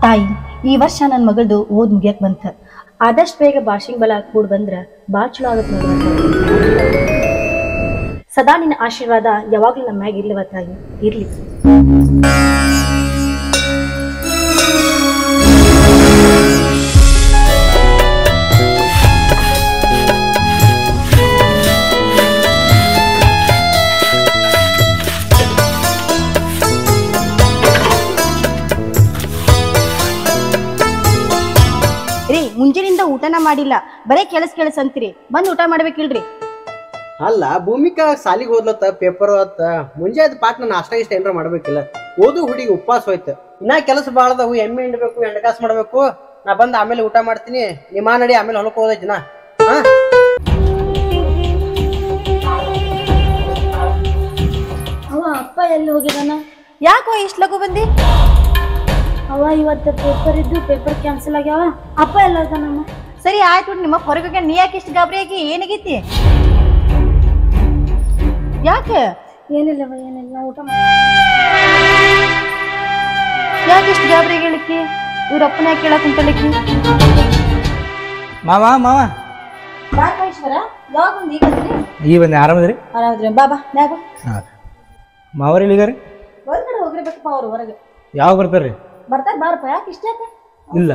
ತಾಯಿ, ಈ ವರ್ಷ ನನ್ನ ಮಗಳದು ಓದ್ ಮುಗಿಯಕ್ ಬಂತ. ಆದಷ್ಟು ಬೇಗ ಭಾಷಿಂಗ್ ಬಲ ಕೂಡ್ ಬಂದ್ರ ಬಾಳ್ ಚಲೋ ಆಗತ್ ನೋಡುವಂತ. ಸದಾ ನಿನ್ನ ಆಶೀರ್ವಾದ ಯಾವಾಗ್ಲೂ ನಮ್ಮ ಮ್ಯಾಗ ಇರ್ಲಿವ ತಾಯಿ, ಇರ್ಲಿ. ಮುಂಜಾನಿಂದ ಊಟನ ಮಾಡಿಲ್ಲ, ಬರೇ ಕೆಲಸ ಅಂತೀರಿ. ಬಂದ್ ಊಟ ಮಾಡ್ಬೇಕಿಲ್ರಿ? ಅಲ್ಲ, ಭೂಮಿಕಾ ಸಾಲಿಗೆ ಓದ್ಲತ್ತ, ಪೇಪರ್ ಆತ, ಮುಂಜಾನೆ ಪಾಟ್ನ ನಾಷ್ಟ ಇಷ್ಟ ಏನಾರ ಮಾಡ್ಬೇಕಿಲ್ಲ. ಓದು ಹುಡುಗಿ ಉಪವಾಸ ಹೋಯ್ತು. ಇನ್ನ ಕೆಲಸ ಬಾಳದವು, ಎಮ್ಮೆ ಹಿಂಡ್ಬೇಕು, ಎಂಡಕಾಸ್ ಮಾಡ್ಬೇಕು. ನಾ ಬಂದ್ ಆಮೇಲೆ ಊಟ ಮಾಡ್ತೀನಿ. ನಿಮ್ಮ ನಡಿ, ಆಮೇಲೆ ಹೊಲಕ್ಕೆ ಹೋದೈತಿನ. ಅವ ಅಪ್ಪ ಎಲ್ಲಿ ಹೋಗಿದಾನ? ಯಾಕೋ ಇಷ್ಟು ಲಗು ಬಂದಿ? ಅವ ಇವತ್ತು ಪೇಪರ್ ಇದ್ದು ಪೇಪರ್ ಕ್ಯಾನ್ಸಲ್ ಆಗ್ಯಾವ. ಅಪ್ಪ ಎಲ್ಲ ಹೋದಾನಮ್ಮ. ಸರಿ ಆಯ್ತು, ನಿಮ್ಮ ಹೊರಗೆ ನೀ ಯಾಕೆ ಇಷ್ಟು ಗಾಬರಿ ಆಗಿ? ಏನಾಗೈತಿ? ಯಾಕೆ? ಏನಿಲ್ಲವ, ಏನಿಲ್ಲ, ಊಟ ಮಾಡಿ. ಯಾಕೆ ಇಷ್ಟು ಗಾಬರಿ ಹೇಳಿಕಿ? ಇವ್ರಪ್ಪನ ಯಾಕೆ ಕೇಳಕ್ ಕುಂತಲಿಕ್ಕಿ? ಮಾವ ಮಾವ ಬಾ ಮಹೇಶ್ವರ, ಯಾವಾಗ ಬಂದು ಈಗ ಈ ಬಂದೆ. ಆರಾಮದ್ರಿ? ಆರಾಮದ್ರಿ. ಬಾ ಬಾ ನ್ಯಾಗ ಮಾವರಿ ಇಲ್ಲಿಗಾರಿ ಹೊರಗಡೆ ಹೋಗಿರ್ಬೇಕಪ್ಪ. ಅವ್ರು ಹೊರಗೆ ಯಾವಾಗ ಬರ್ತಾರ್ರಿ? ಬರ್ತಾರ. ಬಾರಪ್ಪ. ಯಾಕೆ ಇಷ್ಟ? ಯಾಕೆ? ಇಲ್ಲ,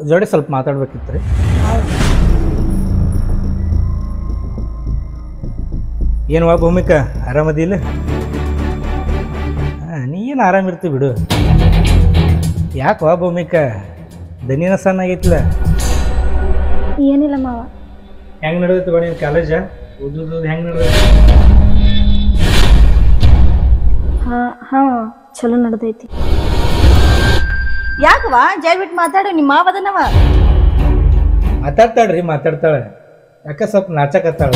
ಜೋಡಿ ಸ್ವಲ್ಪ ಮಾತಾಡ್ಬೇಕಿತ್ತು ರೀ. ಏನ್ವಾ ಭೂಮಿಕಾ, ಆರಾಮದಿ ಇಲ್ಲ? ನೀ ಏನು ಆರಾಮಿರ್ತೀವಿ ಬಿಡು. ಯಾಕವಾ ಭೂಮಿಕಾ, ದನಿನ ಸಣ್ಣ ಆಗೈತಿಲ್ಲ? ಏನಿಲ್ಲ ಮಾವ. ಹೆಂಗೆ ನಡೆದೈತಿ ಬಾ ನೀನು ಕಾಲೇಜ? ಓದೋದು ಹೆಂಗೆ ನಡೆದೈತಿ? ಹಾ ಚಲೋ ನಡೆದೈತಿ. ಯಾಕವಾ ಜೈ ಬಿಟ್ಟು ಮಾತಾಡು. ನಿಮ್ಮ ಮಾವದನವ ಮಾತಾಡ್ತಾಳ್ರಿ, ಮಾತಾಡ್ತಾಳೆ. ಯಾಕೆ ಸ್ವಲ್ಪ ನಾಚಕತ್ತಾಳ,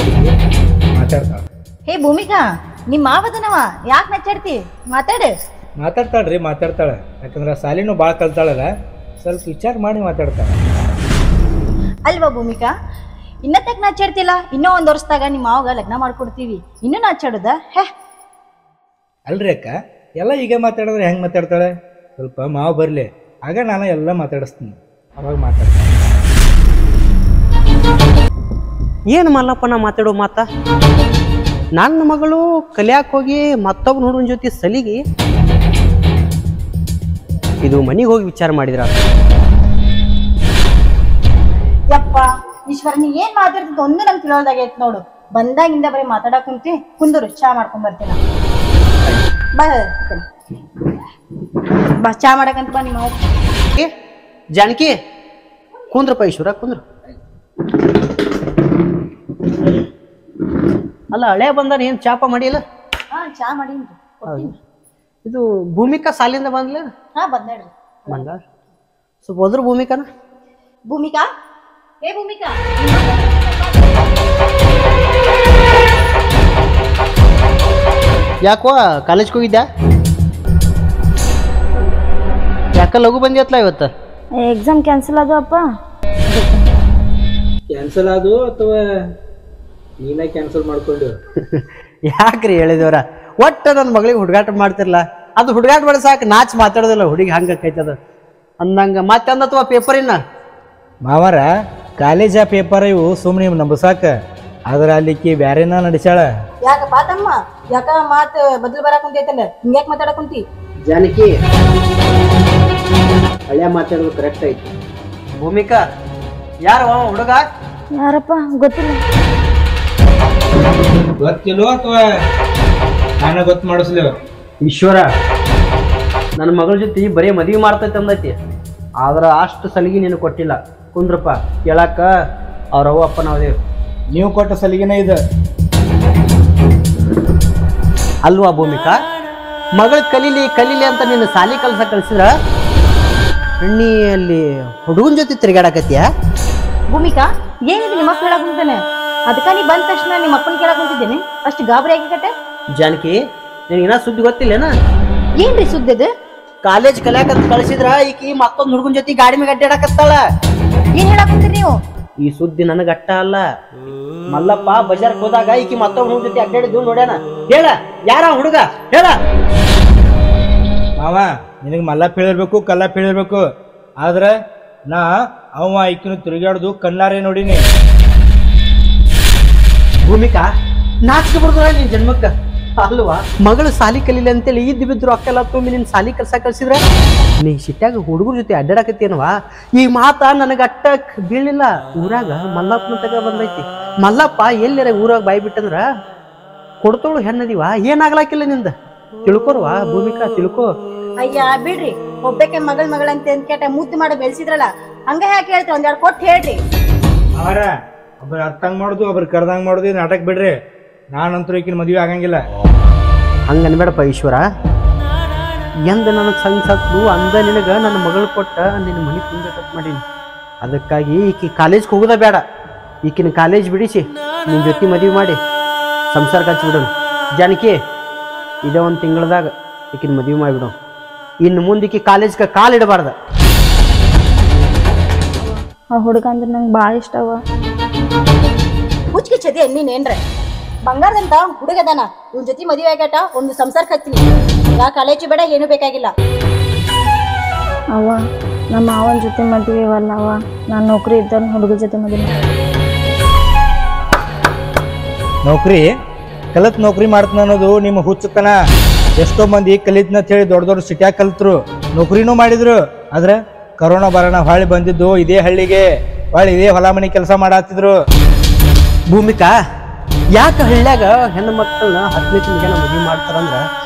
ಮಾತಾಡ್ತಾಳ. ಹೇ ಭೂಮಿಕಾ, ನಿಮ್ಮ ಮಾವದನವ, ಯಾಕೆ ನಚ್ಚಾಡ್ತಿ? ಮಾತಾಡು. ಮಾತಾಡ್ತಾಳ್ರಿ, ಮಾತಾಡ್ತಾಳೆ. ಯಾಕಂದ್ರೆ ಸಾಲಿನೂ ಭಾಳ ಕಲ್ತಾಳಲ್ಲ, ಸ್ವಲ್ಪ ವಿಚಾರ ಮಾಡಿ ಮಾತಾಡ್ತಾಳೆ. ಅಲ್ವಾ ಭೂಮಿಕಾ, ಇನ್ನತ್ತಕ್ಕೆ ನಾಚಾಡ್ತಿಲ್ಲ? ಇನ್ನೂ ಒಂದು ವರ್ಷದಾಗ ನಿಮ್ಮ ಮಾವಗ ಲಗ್ನ ಮಾಡ್ಕೊಡ್ತೀವಿ, ಇನ್ನೂ ನಾಚಾಡುದ? ಹೇ ಅಲ್ರಿ ಅಕ್ಕ, ಎಲ್ಲ ಈಗ ಮಾತಾಡಿದ್ರೆ ಹೆಂಗೆ ಮಾತಾಡ್ತಾಳೆ? ಸ್ವಲ್ಪ ಮಾವು ಬರಲಿ, ಆಗ ನಾನು ಎಲ್ಲ ಮಾತಾಡಿಸ್ತೀನಿ, ಅವಾಗ ಮಾತಾಡ್ತೀನಿ. ಏನು ಮಲ್ಲಪ್ಪನ ಮಾತಾಡೋ ಮಾತ? ನನ್ನ ಮಗಳು ಕಲಿಯಾಕೆ ಹೋಗಿ ಮತ್ತೊಬ್ಬ ಹುಡುಗನ ಜೊತೆ ಸಲಿಗೆ ಇದು ಮನೆಗೆ ಹೋಗಿ ವಿಚಾರ ಮಾಡಿದ್ರ? ಯಪ್ಪ ಈಶ್ವರ, ನೀ ಏನ್ ಮಾತಾಡ್ತಿದ್ದ ಒಂದು ನಂಗೆ ತಿಳಿಯೋದಾಗೈತೆ ನೋಡು. ಬಂದಾಗಿಂದ ಬರೀ ಮಾತಾಡಕ್ ಕುಂತಿ. ಕುಂದರು, ಚಾ ಮಾಡ್ಕೊಂಡ್ ಬರ್ತೀನ. ಬಾ ಬಾ, ಚಾ ಮಾಡಕಂತ ಬಾ. ನಿಮ್ಮ ಜಾನಕಿ ಕುಂದ್ರಪ್ಪ. ಈಶ್ವರ ಕುಂದ್ರು. ಅಲ್ಲ, ಹಳೆ ಬಂದಾರ ಏನ್ ಚಾಪ ಮಾಡಿಲ್ಲ? ಹಾ, ಚಾ ಮಾಡೀನ್ರಿ. ಇದು ಭೂಮಿಕಾ ಸಾಲಿಂದ ಬಂದ್ಲ? ಹಾ, ಬಂದಾಡ್ರಿ. ಬಂದ ಸ್ವಲ್ಪ ಹೋದ್ರು ಭೂಮಿಕಾನ. ಭೂಮಿಕಾ, ಹೇ ಭೂಮಿಕಾ, ಯಾಕೋ ಕಾಲೇಜ್ಗೆ ಹೋಗಿದ್ಯಾ? ಯಾಕ ಲಘು ಬಂದಿಯತ್ಲ ಇವತ್ತು? ಎಕ್ಸಾಮ್ ಕ್ಯಾನ್ಸಲ್ ಆದವು ಅಪ್ಪ. ಕ್ಯಾನ್ಸಲ್ ಆದು ಅಥವಾ ನೀನೇ ಕ್ಯಾನ್ಸಲ್ ಮಾಡ್ಕೊಂಡು? ಯಾಕ್ರಿ ಹೇಳಿದವ್ರ, ಒಟ್ಟು ನನ್ನ ಮಗಳಿಗೆ ಹುಡುಗಾಟ ಮಾಡ್ತಿರ್ಲ, ಅದು ಹುಡುಗಾಟ ಮಾಡಿ ಸಾಕು, ನಾಚ್ ಮಾತಾಡೋದಿಲ್ಲ ಹುಡುಗಿ. ಹಂಗ ಕೈತದ ಅಂದಂಗ ಮತ್ತೆ ಅಂದತ್ವ ಪೇಪರಿನ ಮಾವರ ಕಾಲೇಜ ಪೇಪರ್ ಇವು ಸುಮ್ಮನೆ ನಂಬಸಾಕ, ಆದ್ರೆ ಅಲ್ಲಿಕ್ಕಿ ಬ್ಯಾರೇನ ನಡೆಸ್ಯಾಳ. ಯಾಕಪ್ಪ ತಮ್ಮ, ಯಾಕ ಮಾತ್ ಬದಲು ಬರಾಕ್ ಕುಂತೈತಲ್ಲ, ಹಿಂಗ್ಯಾಕ್ ಮಾತಾಡಕ್ ಕುಂತಿ? ಜಾನಕಿ, ಹಳ್ಯ ಮಾತಾಡೋದು ಕರೆಕ್ಟ್ ಐತಿ. ಭೂಮಿಕಾ ಯಾರು ಹುಡುಗ? ಯಾರಪ್ಪ ಗೊತ್ತಿಲ್ಲ. ಗೊತ್ತಿಲ್ವ ಅಥವಾ ನಾನು ಗೊತ್ತು ಮಾಡಿಸ್ಲಿ? ಈಶ್ವರ, ನನ್ನ ಮಗಳ ಜೊತೆ ಬರೀ ಮದುವೆ ಮಾಡ್ತೈತೆ ಅಂದೈತಿ, ಆದ್ರ ಅಷ್ಟು ಸಲಿಗೆ ನೀನು ಕೊಟ್ಟಿಲ್ಲ. ಕುಂದ್ರಪ್ಪ, ಕೇಳಾಕ ಅವ್ರವ್ವ ಅಪ್ಪ ನಾವ್ದೇವ್. ನೀವು ಕೊಟ್ಟ ಸಲಿಗೆನೇ ಇದೆ ಅಲ್ವಾ ಭೂಮಿಕಾ? ಮಗಳು ಕಲೀಲಿ ಅಂತ ನೀನು ಸಾಲಿ ಕಲ್ಸ ಕಳ್ಸಿದ್ರ ನೀ ಅಲ್ಲಿ ಹುಡುಗನ ಜೊತೆ ತಿರುಗಾಡಕತ್ತೀಯ? ಭೂಮಿಕಾ, ಏನಿದೆ ನಿಮ್ಮ ಅಪ್ಪ ಕೇಳಕ್ ಕುಂತಾನೆ? ಅದಕ್ಕ ನೀ ಬಂದ ತಕ್ಷಣ ನಿಮ್ಮ ಅಪ್ಪನ ಕೇಳಕ್ ಕುಂತಿದ್ದೇನೆ. ಅಷ್ಟು ಗಾಬರಿ ಆಗಿಕತ್ತೆ? ಜಾನಕಿ, ನಿನಗಿನ್ನ ಸುದ್ದಿ ಗೊತ್ತಿಲ್ಲೇನ? ಏನ್ರಿ ಸುದ್ದಿದು? ಕಾಲೇಜ್ ಕಲಿಯಾಕಂತ ಕಳ್ಸಿದ್ರ ಈಕಿ ಮತ್ತೊಂದು ಹುಡುಗನ ಜೊತೆ ಗಾಡಿ ಮೇಲೆ ಅಡ್ಡಾಡಕತ್ತಾಳ. ಏನ್ ಹೇಳಕ್ ಕುಂತೀರಿ ನೀವು? ಈ ಸುದ್ದಿ ನನಗ ಅಟ್ಟ ಅಲ್ಲ, ಮಲ್ಲಪ್ಪ ಬಜಾರ್ಕ್ ಹೋದಾಗ ಈಕಿ ಮತ್ತೊಬ್ಬ ಹುಡುಗ ಜೊತೆ ಅಡ್ಡಾಡಿದ್ದು ನೋಡ್ಯಾನ. ಹೇಳ, ಯಾರ ಹುಡುಗ ಹೇಳ? ಮಾವ, ನಿನಗೆ ಮಲ್ಲಪ್ಪ ಹೇಳಿರ್ಬೇಕು, ಕಲ್ಲಪ್ಪ ಹೇಳಿರ್ಬೇಕು. ಆದ್ರೆ ನಾ ಅವ ಈಕಿನ ತಿರುಗಾಡ್ದು ಕಣ್ಣಾರೆ ನೋಡಿನಿ. ಭೂಮಿಕಾ ನಾಚಿಕೆ ಬರ್ತದ ನಿನ್ ಜನ್ಮಕ್ಕ ಅಲ್ವಾ? ಮಗಳು ಸಾಲಿ ಕಲೀಲಿ ಅಂತೇಳಿ ಇದ್ದು ಬಿದ್ರು ಅಕ್ಕೆಲ್ಲ ತುಂಬಿ ನಿನ್ ಸಾಲಿ ಕಲ್ಸ ಕಳ್ಸಿದ್ರ ನೀ ಸಿಟ್ಯಾಗ ಹುಡುಗರ ಜೊತೆ ಅಡ್ಡಾಡಕತ್ತೇನವಾ? ಈ ಮಾತ ನನಗ ಅಟ್ಟಕ್ ಬೀಳಿಲ್ಲ. ಊರಾಗ ಮಲ್ಲಪ್ಪನ ತಗ ಬಂದೈತಿ. ಮಲ್ಲಪ್ಪ ಎಲ್ಲರ ಊರಾಗ ಬಾಯ್ ಬಿಟ್ಟಂದ್ರ ಕೊಡ್ತೋಳು ಹೆಣ್ಣದಿವ ಏನಾಗ್ಲಾಕಿಲ್ಲ ನಿಂದ. ತಿಳ್ಕೊರ್ವಾ ಭೂಮಿಕಾ, ತಿಳ್ಕೊ. ಅಯ್ಯ ಬಿಡ್ರಿ, ಒಬ್ಬಕ್ಕೆ ಮಗಳಂತೆ ಅಂತ ಕೇಟ ಮುದ್ದು ಮಾಡಿ ಬೆಳೆಸಿದ್ರಲ್ಲ, ಹಂಗ ಯಾಕೆ ಹೇಳ್ತೀವಿ? ಒಂದೆರಡು ಕೊಟ್ಟು ಹೇಳ್ರಿ. ಅವರ ಒಬ್ಬರು ಅರ್ಥಂಗ್ ಮಾಡುದು, ಒಬ್ರು ಕರ್ದಂಗ್ ಮಾಡುದು ನಾಟಕ ಬಿಡ್ರಿ. ನಾನಂತೂ ಈಕಿನ ಮದುವೆ ಆಗಂಗಿಲ್ಲ. ಹಂಗ ಅನ್ಬೇಡಪ್ಪ ಈಶ್ವರ. ಎಂದ ನನಗೆ ಸಂಗ್ ಸತ್ಲು ಅಂದ ನಿನಗ ನನ್ನ ಮಗಳು ಕೊಟ್ಟ ನಿನ್ನ ಮನೆ ತುಂಬಬೇಕಂತ ಮಾಡೀನಿ. ಅದಕ್ಕಾಗಿ ಈಕಿ ಕಾಲೇಜ್ಗೆ ಹೋಗೋದ ಬೇಡ. ಈಕಿನ ಕಾಲೇಜ್ ಬಿಡಿಸಿ ನಿನ್ನ ಜೊತೆ ಮದುವೆ ಮಾಡಿ ಸಂಸಾರಕ್ಕೆ ಹಚ್ಚಿಬಿಡೋಣ. ಜಾನಕಿ ಇದೇ ಒಂದು ತಿಂಗಳದಾಗ ಈಕಿನ ಮದುವೆ ಮಾಡಿಬಿಡೋಣ. ಇನ್ನು ಮುಂದೆ ಈಕಿ ಕಾಲೇಜ್ಗೆ ಕಾಲಿಡಬಾರ್ದ. ಆ ಹುಡುಗ ಅಂದ್ರೆ ನಂಗೆ ಭಾಳ ಇಷ್ಟ ಅವ. ಹುಚ್ಚಿಗೆ ಚದಿ ನೀನೇನ್ರ ಬಂಗಾರದಂತ ಹುಡುಗದಾನ, ಇವ್ನ ಜೊತೆ ಮದುವೆ ಆಗ್ಯಾಟ ಒಂದು ಸಂಸಾರಕ್ಕೆ ಹಚ್ತೀನಿ. ಈಗ ಕಾಲೇಜು ಬೇಡ, ಏನು ಬೇಕಾಗಿಲ್ಲ. ಅವ್ವ ನಮ್ಮ ಮಾವನ ಜೊತೆ ಮದುವೆ ಅವಲ್ಲವ, ನಾನು ನೌಕರಿ ಇದ್ದ ಹುಡುಗ ಜೊತೆ ಮದುವೆ. ನೌಕರಿ ಕಲತ್ ನೌಕರಿ ಮಾಡ್ತಾನ ಅನ್ನೋದು ನಿಮ್ಮ ಹುಚ್ಚತನ. ಎಷ್ಟೋ ಮಂದಿ ಕಲಿತ್ನಂತ ಹೇಳಿ ದೊಡ್ಡ ದೊಡ್ಡ ಸಿಟ್ಯಾಗ ಕಲ್ತ್ರು, ನೌಕರಿನೂ ಮಾಡಿದ್ರು. ಆದ್ರೆ ಕರೋನಾ ಬರೋಣ ಹೊಳ್ಳಿ ಬಂದಿದ್ದು ಇದೇ ಹಳ್ಳಿಗೆ, ಹೊಳ್ಳಿ ಇದೇ ಹೊಲ ಮನೆ ಕೆಲಸ ಮಾಡತ್ತಿದ್ರು. ಭೂಮಿಕಾ ಯಾಕೆ ಹಳ್ಳ್ಯಾಗ ಹೆಣ್ಣು ಮಕ್ಕಳನ್ನ 10ನೇ ತಿಂಗಳ ಮದುವೆ ಮಾಡ್ತಾರಂದ್ರ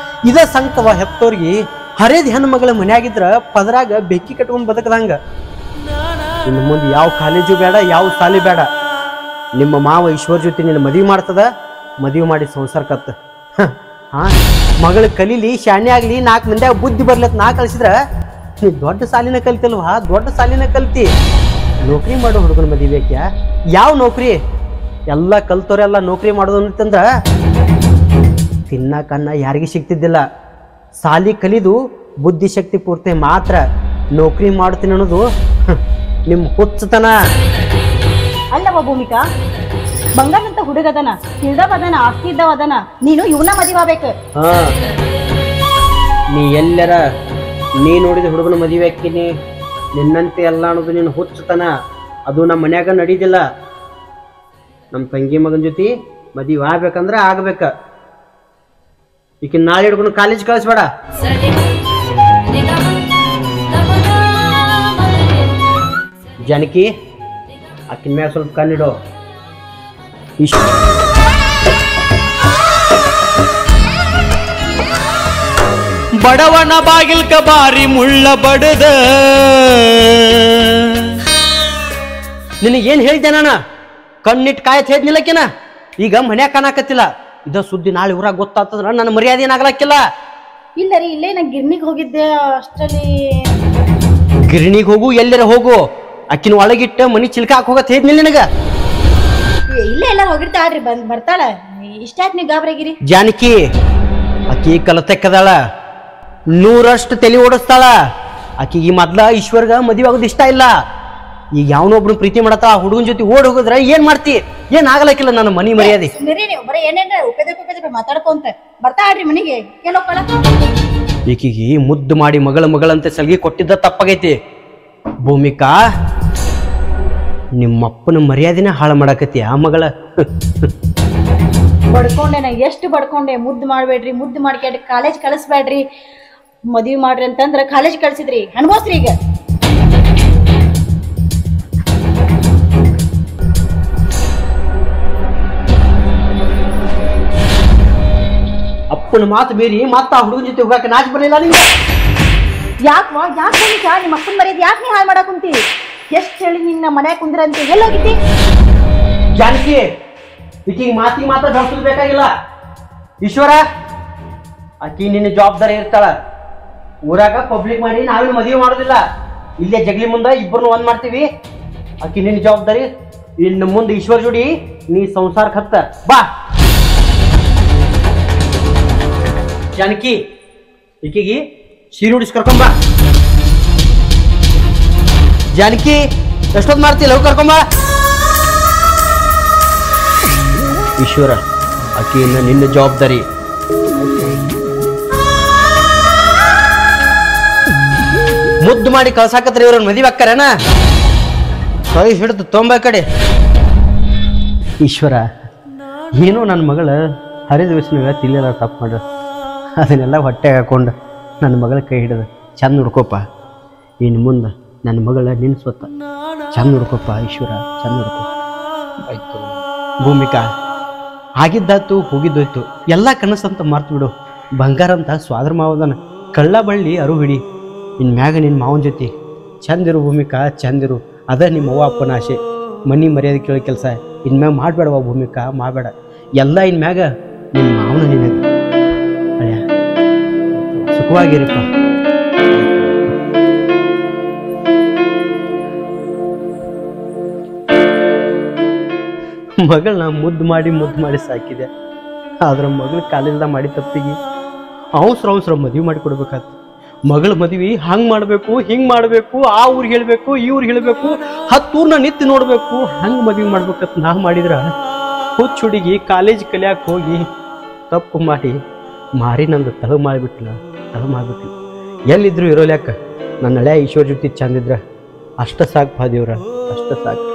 ಇದೇ ಸಂಕವ. ಹೆತ್ತೋರ್ಗಿ ಹರಿದ ಹೆಣ್ಣು ಮಗಳ ಮನ್ಯಾಗಿದ್ರ ಪದರಾಗ ಬೆಕ್ಕಿ ಕಟ್ಕೊಂಡ್ ಬದುಕದಂಗ. ಇನ್ನು ಮುಂದೆ ಯಾವ ಕಾಲೇಜು ಬೇಡ, ಯಾವ ಸಾಲಿ ಬೇಡ. ನಿಮ್ಮ ಮಾವ ಈಶ್ವರ್ ಜೊತೆ ನಿನ್ನ ಮದುವೆ ಮಾಡ್ತದ, ಮದುವೆ ಮಾಡಿ ಸಂಸಾರ ಕತ್ತ. ಹಾ ಮಗಳು ಕಲೀಲಿ, ಶಾಣೆ ಆಗ್ಲಿ, 4 ಮಂದ್ಯಾಗ ಬುದ್ಧಿ ಬರ್ಲತ್ ನಾ ಕಳಿಸಿದ್ರ ನೀ ದೊಡ್ಡ ಸಾಲಿನ ಕಲಿತಲ್ವಾ? ದೊಡ್ಡ ಸಾಲಿನ ಕಲ್ತಿ. ನೌಕರಿ ಮಾಡೋ ಹುಡುಗನ ಮದುವೆ ಬೇಕ್ಯಾ? ಯಾವ ನೌಕರಿ? ಎಲ್ಲ ಕಲ್ತವ್ರೆಲ್ಲ ನೌಕರಿ ಮಾಡೋದು ಅಂತಂದ್ರ ತಿನ್ನಕನ್ನ ಯಾರಿಗೆ ಸಿಗ್ತಿದ್ದಿಲ್ಲ. ಸಾಲಿ ಕಲಿದು ಬುದ್ಧಿಶಕ್ತಿ ಪೂರ್ತಿ ಮಾತ್ರ ನೌಕರಿ ಮಾಡ್ತೀನಿ ಅನ್ನೋದು ನಿಮ್ಮ ಹುಚ್ಚತನ. ಅಲ್ಲವ ಭೂಮಿಕಾ, ಬಂಗಾರದಂತ ಹುಡುಗದನ, ತಿಳ್ದವ ಅದನ, ಆಸ್ತಿ ಇದ್ದವ ಅದನ, ನೀನು ಇವನ ಮದುವೆ ಆಗ್ಬೇಕು. ನೀ ಎಲ್ಲರ ನೀ ನೋಡಿದ ಹುಡುಗನ ಮದುವೆ ಹಾಕಿನಿ ನಿನ್ನಂತೆ ಎಲ್ಲ ಅನ್ನೋದು ನಿನ್ನ ಹುಚ್ಚತನ. ಅದು ನಮ್ಮ ಮನ್ಯಾಗ ನಡೀದಿಲ್ಲ. ನಮ್ಮ ತಂಗಿ ಮಗನ ಜೊತೆ ಮದುವೆ ಆಗ್ಬೇಕಂದ್ರೆ ಆಗ್ಬೇಕ. ಈಕೆ ನಾಳೆ ಹಿಡ್ಕೊಂಡು ಕಾಲೇಜ್ ಕಳಿಸ್ಬೇಡ. ಜಾನಕಿ ಆಕಿನ ಮ್ಯಾಗ ಸ್ವಲ್ಪ ಕಣ್ಣಿಡು. ಬಡವನ ಬಾಗಿಲ್ಕ ಬಾರಿ ಮುಳ್ಳ ಬಡದ. ನಿನಗೇನು ಹೇಳಿದ್ದೆ ನಾನು? ಕಣ್ಣಿಟ್ಟು ಕಾಯತ್ ಹೇಳಿದ್ನಿಲ್ಲಕಿನ. ಈಗ ಮನ್ಯಾಗ ಕಾಣಕತ್ತಿಲ್ಲ. ಇದ ಸುದ್ದಿ ನಾಳೆ ಊರಾಗ ಗೊತ್ತಾಗ್ತದ್ರ ನನ್ನ ಮರ್ಯಾದೆ ಏನಾಗ್ಲಕ್ಕಿಲ್ಲ. ಇಲ್ಲ ರೀ, ಇಲ್ಲೇ ನಾ ಗಿರ್ನಿಗೆ ಹೋಗಿದ್ದೆ, ಅಷ್ಟರಲ್ಲಿ. ಗಿರಣಿಗೆ ಹೋಗು, ಎಲ್ಲರ ಹೋಗು. ಅಕ್ಕಿನ ಒಳಗಿಟ್ಟ ಮನಿ ಚಿಲ್ಕಾಕ್ ಹೋಗತ್ ಹೇಳಿದ್ನಿಲ್ಲ ನಿನಗ. ಇಲ್ಲೇ ಎಲ್ಲ ಹೋಗಿರ್ತಾಳ್ರಿ, ಬರ್ತಾಳ. ಇಷ್ಟಾಕ್ ನೀವು ಗಾಬರಿಗಿರಿ. ಜಾನಕಿ ಅಕ್ಕಿ ಕಲತೆಕ್ಕದಾಳ, 100ರಷ್ಟು ತಲೆ ಓಡಿಸ್ತಾಳ. ಆಕಿಗೆ ಮೊದ್ಲ ಈಶ್ವರ್ಗ ಮದುವೆ ಆಗೋದು ಇಷ್ಟ ಇಲ್ಲ. ಈಗ ಯಾವನೊಬ್ರು ಪ್ರೀತಿ ಮಾಡತ್ತ ಆ ಹುಡುಗನ ಜೊತೆ ಓಡ್ ಹೋಗಿದ್ರ ಏನ್ ಮಾಡ್ತಿ? ಏನ್ ಆಗಲಕ್ಕಿಲ್ಲ ನನ್ನ ಮನಿ ಮರ್ಯಾದೆ. ನೀವು ಬರೀ ಏನೇನ ಉಪೇದ ಮಾತಾಡ್ಕೊಂತ ಬರ್ತಾಳ್ರಿ ಮನಿಗೆ. ಕೇಳೋಕಳ ಈಕಿಗೆ ಮುದ್ದು ಮಾಡಿ ಮಗಳಂತೆ ಸಲ್ಗಿ ಕೊಟ್ಟಿದ್ದ ತಪ್ಪಾಗೈತಿ. ಭೂಮಿಕಾ ನಿಮ್ಮಪ್ಪನ ಮರ್ಯಾದೆನ ಹಾಳು ಮಾಡಾಕತಿ ಆ ಮಗಳ. ಬಡ್ಕೊಂಡೆ, ನಾ ಎಷ್ಟು ಬಡ್ಕೊಂಡೆ. ಮುದ್ದು ಮಾಡ್ಬೇಡ್ರಿ, ಮುದ್ದು ಮಾಡ್ಕೇಳ್ರಿ, ಕಾಲೇಜ್ ಕಳಿಸ್ಬೇಡ್ರಿ, ಮದ್ವಿ ಮಾಡ್ರಿ ಅಂತಂದ್ರ ಕಾಲೇಜ್ ಕಳ್ಸಿದ್ರಿ. ಅನ್ಭೋಸ್ರಿ ಈಗ. ಅಪ್ಪನ ಮಾತು ಬೇರಿ ಮತ್ತ ಆ ಹುಡುಗನ ಜೊತೆ ಹೋಗಾಕ ನಾಚ್ ಬರಲಿಲ್ಲ ನಿಂಗೆ? ಯಾಕೆ ನಿಮ್ಮ ಅಪ್ಪನ ಮರ್ಯಾದೆ ಯಾಕೆ ನೀ ಹಾಳು ಮಾಡಕ್ ಕುಂತಿ? ಎಷ್ಟ್ ಹೇಳಿ ನಿನ್ನ ಮನ್ಯಾಗ ಕುಂದ್ರ ಅಂತ ಎಲ್ಲೋಗಿದ್ದಿ? ಜಾನಕಿ ಈಕಿಗೆ ಮಾತಿಗೆ ಮಾತ್ರ ಬೆಳೆಸೋದು ಬೇಕಾಗಿಲ್ಲ. ಈಶ್ವರ ಆಕಿ ನಿನ್ನ ಜವಾಬ್ದಾರಿ ಇರ್ತಾಳ. ಊರಾಗ ಪಬ್ಲಿಕ್ ಮಾಡಿ ನಾವೇನು ಮದುವೆ ಮಾಡೋದಿಲ್ಲ. ಇಲ್ಲೇ ಜಗಲಿ ಮುಂದೆ ಇಬ್ಬರನ್ನು ಒಂದ್ ಮಾಡ್ತೀವಿ. ಆಕಿ ನಿನ್ನ ಜವಾಬ್ದಾರಿ. ಇನ್ನು ಮುಂದೆ ಈಶ್ವರ್ ಜೋಡಿ ನೀ ಸಂಸಾರಕ್ಕೆ ಹತ್ತ ಬಾ. ಜಾನಕಿ ಈಕಿಗೆ ಸೀರೆ ಉಡಿಸಿ ಕರ್ಕೊಂಬ. ಜಾನಕಿ ಎಷ್ಟೊತ್ತು ಮಾಡ್ತಿಲ್ಲ, ಹೋಗಿ ಕರ್ಕೊಂಬ. ಈಶ್ವರ ಆಕೆಯನ್ನ ನಿನ್ನ ಜವಾಬ್ದಾರಿ. ಮುದ್ದು ಮಾಡಿ ಕಳ್ಸಾಕತ್ರಿ ಇವ್ರನ್ನ ಮದುವೆ ಅಕ್ಕರೇನ ಕೈ ಹಿಡಿದು ತೊಂಬ ಕಡೆ ಈಶ್ವರ ಏನೋ ನನ್ನ ಮಗಳು ಹರಿದ ವಯಸ್ಸಿನಾಗ ತಿನ್ನಲ್ಲ ತಪ್ಪು ಮಾಡ್ರ ಅದನ್ನೆಲ್ಲ ಹೊಟ್ಟೆಗೆ ಹಾಕೊಂಡು ನನ್ನ ಮಗಳ ಕೈ ಹಿಡಿದು ಚಂದ ಹುಡ್ಕೋಪ್ಪ ಇನ್ನು ಮುಂದೆ ನನ್ನ ಮಗಳ ನಿನ್ನ ಸ್ವತ್ತ ಚಂದ ಹುಡ್ಕೋಪ್ಪ ಈಶ್ವರ ಚಂದ ಹುಡ್ಕೋ ಆಯ್ತು ಭೂಮಿಕಾ ಆಗಿದ್ದಾಯ್ತು ಹೋಗಿದ್ದೋಯ್ತು ಎಲ್ಲ ಕನಸಂತ ಮರ್ತು ಬಿಡು ಬಂಗಾರ ಅಂತ ಸ್ವಾದ್ರ ಮಾವದನ ಕಳ್ಳ ಬಳ್ಳಿ ಅರು ಹಿಡಿ ಇನ್ನು ಮ್ಯಾಗ ನಿನ್ನ ಮಾವನ ಜೊತೆ ಚಂದಿರು ಭೂಮಿಕಾ ಚಂದಿರು ಅದ ನಿಮ್ಮ ಅವ್ವ ಅಪ್ಪನ ಆಸೆ ಮನಿ ಮರ್ಯಾದೆ ಕೇಳೋ ಕೆಲಸ ಇನ್ಮ್ಯಾಗ ಮಾಡಬೇಡವ ಭೂಮಿಕಾ ಮಾಡಬೇಡ ಎಲ್ಲ ಇನ್ಮ್ಯಾಗ ನಿಮ್ಮ ಮಾವನ ನಿನಗೆ ಅಳ್ಯ ಸುಖವಾಗಿರಿಪ್ಪ ಮಗಳನ್ನ ಮುದ್ದು ಮಾಡಿ ಸಾಕಿದೆ ಆದ್ರೆ ಮಗಳು ಕಾಲಿಂದ ಮಾಡಿ ತಪ್ಪಿಗೆ ಅವಸರ ಮದುವೆ ಮಾಡಿ ಕೊಡ್ಬೇಕಾಯ್ತು ಮಗಳ ಮದುವೆ ಹಂಗೆ ಮಾಡಬೇಕು ಹಿಂಗೆ ಮಾಡಬೇಕು ಆ ಊರಿಗೆ ಹೇಳಬೇಕು ಈ ಊರಿಗೆ ಹೇಳಬೇಕು 10 ಊರ್ನ ನಿತ್ತಿ ನೋಡಬೇಕು ಹಂಗೆ ಮದುವೆ ಮಾಡ್ಬೇಕಂತ ನಾ ಮಾಡಿದ್ರ ಹುಚ್ಚ ಹುಡುಗಿ ಕಾಲೇಜ್ ಕಲಿಯಾಕೆ ಹೋಗಿ ತಪ್ಪು ಮಾರಿ ನಂದು ತಳ ಮಾಡಿಬಿಟ್ಲ ಎಲ್ಲಿದ್ರು ಇರೋಲ್ಯಾಕ ನನ್ನ ಹಳೆಯ ಈಶ್ವರ ಜೊತೆ ಚಂದಿದ್ರ ಅಷ್ಟ ಸಾಕು ದೇವ್ರ ಅಷ್ಟ ಸಾಕು